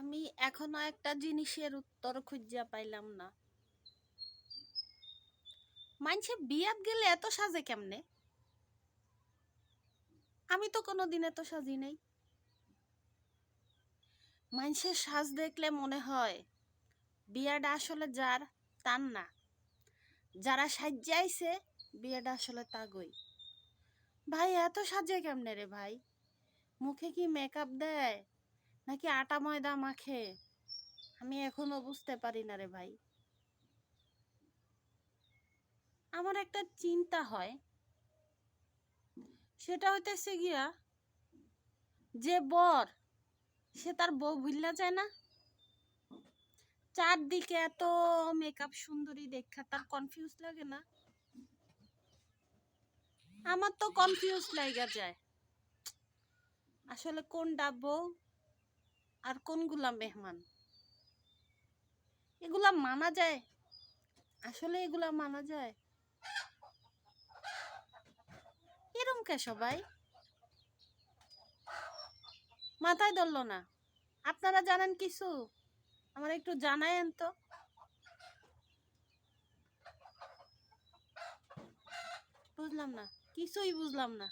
আমি এখনো একটা জিনিসের উত্তর খুঁজা পাইলাম না। মানছে বিয়াত গেলে এত সাজে কেমনে? আমি তো কোনোদিন এত সাজি নাই। মানুষের সাজ দেখলে মনে হয় বিয়াটা আসলে যার, তার না। যারা সাজ্জাইছে বিয়াটা আসলে তাগই। ভাই এত সাজে কেমনে রে ভাই? মুখে কি মেকআপ দেয় নাকি আটা ময়দা মাখে? আমি এখনো বুঝতে পারি না রে ভাই। আমার একটা চিন্তা হয়, সেটা হইতেছে গিয়া যে বর সে তার বউ ভুললা যায় না। চারদিকে এত মেকআপ সুন্দরী দেখা তার কনফিউজ লাগে না? আমার তো কনফিউজ লাগা যায় আসলে কোনটা বউ আর কোনগুলা মেহমান। এগুলা মানা যায়? আসলে এগুলা মানা যায়? এরম কে সবাই মাথায় ধরলো না? আপনারা জানেন কিছু? আমার একটু জানায়েন তো। বুঝলাম না, কিছুই বুঝলাম না।